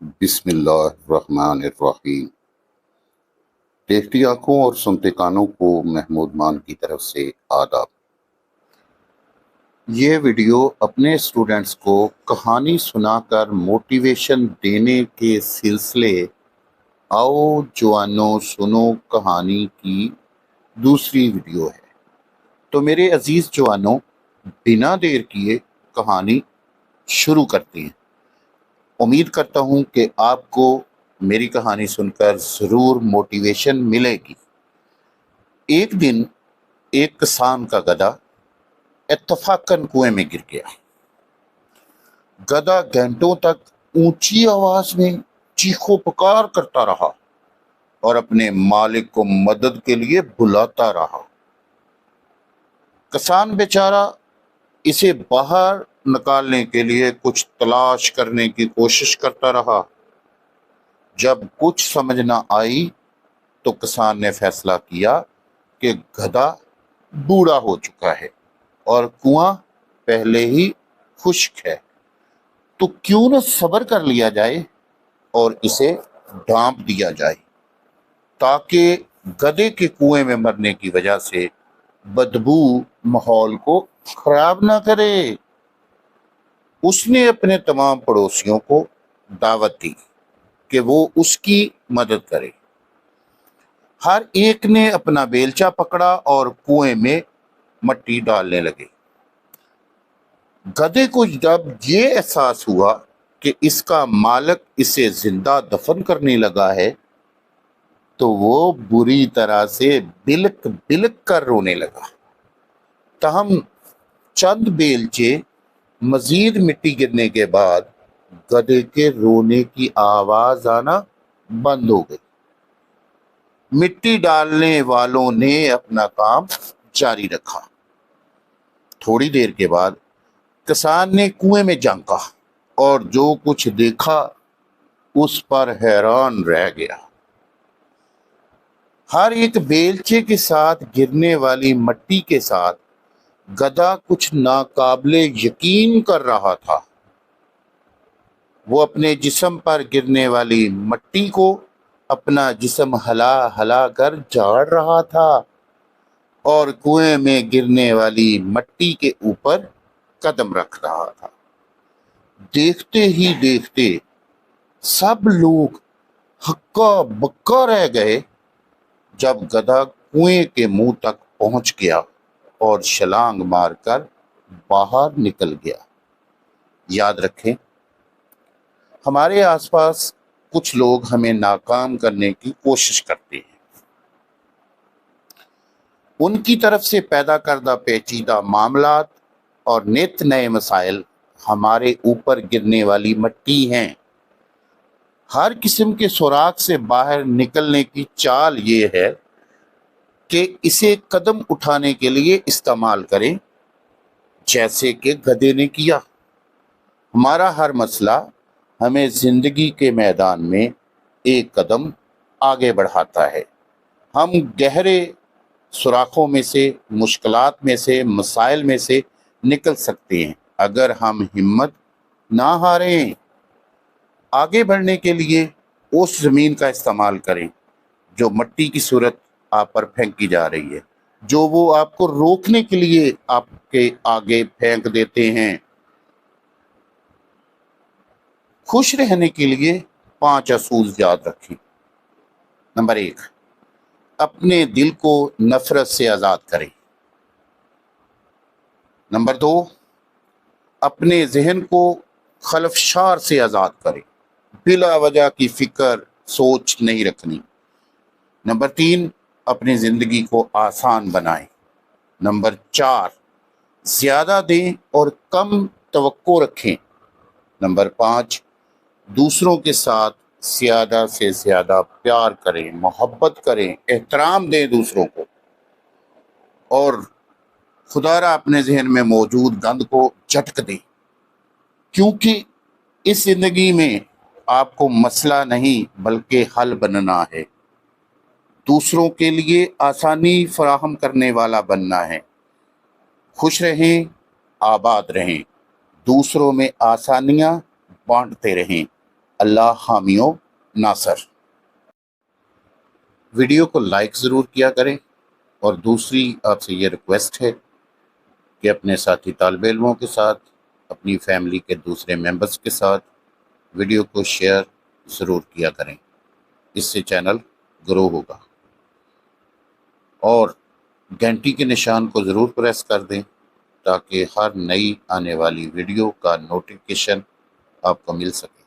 بسم اللہ الرحمن الرحیم۔ دیکھتی آنکھوں اور سنتے کانوں کو محمود مان کی طرف سے آداب۔ یہ ویڈیو اپنے اسٹوڈنٹس کو کہانی سنا کر موٹیویشن دینے کے سلسلے آؤ جوانوں سنو کہانی کی دوسری ویڈیو ہے۔ تو میرے عزیز جوانوں، بنا دیر کیے کہانی شروع کرتے ہیں۔ امید کرتا ہوں کہ آپ کو میری کہانی سن کر ضرور موٹیویشن ملے گی۔ ایک دن ایک کسان کا گدھا اتفاقاً کنویں میں گر گیا۔ گدھا گھنٹوں تک اونچی آواز میں چیخو پکار کرتا رہا اور اپنے مالک کو مدد کے لیے بلاتا رہا۔ کسان بیچارہ اسے باہر نکالنے کے لیے کچھ تلاش کرنے کی کوشش کرتا رہا۔ جب کچھ سمجھ نہ آئی تو کسان نے فیصلہ کیا کہ گدھا بوڑھا ہو چکا ہے اور کنواں پہلے ہی خشک ہے، تو کیوں نہ صبر کر لیا جائے اور اسے ڈھانپ دیا جائے تاکہ گدھے کے کنویں میں مرنے کی وجہ سے بدبو ماحول کو خراب نہ کرے۔ اس نے اپنے تمام پڑوسیوں کو دعوت دی کہ وہ اس کی مدد کرے۔ ہر ایک نے اپنا بیلچا پکڑا اور کنویں میں مٹی ڈالنے لگے۔ گدھے کو جب یہ احساس ہوا کہ اس کا مالک اسے زندہ دفن کرنے لگا ہے تو وہ بری طرح سے بلک بلک کر رونے لگا۔ تاہم چند بیلچے مزید مٹی گرنے کے بعد گدھے کے رونے کی آواز آنا بند ہو گئی۔ مٹی ڈالنے والوں نے اپنا کام جاری رکھا۔ تھوڑی دیر کے بعد کسان نے کنویں میں جھانکا اور جو کچھ دیکھا اس پر حیران رہ گیا۔ ہر ایک بیلچے کے ساتھ گرنے والی مٹی کے ساتھ گدھا کچھ ناقابل یقین کر رہا تھا۔ وہ اپنے جسم پر گرنے والی مٹی کو اپنا جسم ہلا ہلا کر جھاڑ رہا تھا اور کنویں میں گرنے والی مٹی کے اوپر قدم رکھ رہا تھا۔ دیکھتے ہی دیکھتے سب لوگ ہکا بکا رہ گئے جب گدھا کنویں کے منہ تک پہنچ گیا اور چھلانگ مار کر باہر نکل گیا۔ یاد رکھیں، ہمارے آس پاس کچھ لوگ ہمیں ناکام کرنے کی کوشش کرتے ہیں۔ ان کی طرف سے پیدا کردہ پیچیدہ معاملات اور نت نئے مسائل ہمارے اوپر گرنے والی مٹی ہیں۔ ہر قسم کے سوراخ سے باہر نکلنے کی چال یہ ہے کہ اسے قدم اٹھانے کے لیے استعمال کریں، جیسے کہ گدھے نے کیا۔ ہمارا ہر مسئلہ ہمیں زندگی کے میدان میں ایک قدم آگے بڑھاتا ہے۔ ہم گہرے سوراخوں میں سے، مشکلات میں سے، مسائل میں سے نکل سکتے ہیں اگر ہم ہمت نہ ہاریں۔ آگے بڑھنے کے لیے اس زمین کا استعمال کریں جو مٹی کی صورت آپ پر پھینکی جا رہی ہے، جو وہ آپ کو روکنے کے لیے آپ کے آگے پھینک دیتے ہیں۔ خوش رہنے کے لیے 5 اصول یاد رکھیں۔ نمبر 1، اپنے دل کو نفرت سے آزاد کریں۔ نمبر 2، اپنے ذہن کو خلفشار سے آزاد کریں، بلا وجہ کی فکر سوچ نہیں رکھنی۔ نمبر 3، اپنی زندگی کو آسان بنائیں۔ نمبر 4، زیادہ دیں اور کم توقع رکھیں۔ نمبر 5، دوسروں کے ساتھ زیادہ سے زیادہ پیار کریں، محبت کریں، احترام دیں دوسروں کو، اور خدا را اپنے ذہن میں موجود گند کو جھٹک دیں، کیونکہ اس زندگی میں آپ کو مسئلہ نہیں بلکہ حل بننا ہے، دوسروں کے لیے آسانی فراہم کرنے والا بننا ہے۔ خوش رہیں، آباد رہیں، دوسروں میں آسانیاں بانٹتے رہیں۔ اللہ حامی و ناصر۔ ویڈیو کو لائک ضرور کیا کریں، اور دوسری آپ سے یہ ریکویسٹ ہے کہ اپنے ساتھی طالب علموں کے ساتھ، اپنی فیملی کے دوسرے ممبرز کے ساتھ ویڈیو کو شیئر ضرور کیا کریں، اس سے چینل گرو ہوگا۔ اور گھنٹی کے نشان کو ضرور پریس کر دیں تاکہ ہر نئی آنے والی ویڈیو کا نوٹیفیکیشن آپ کو مل سکے۔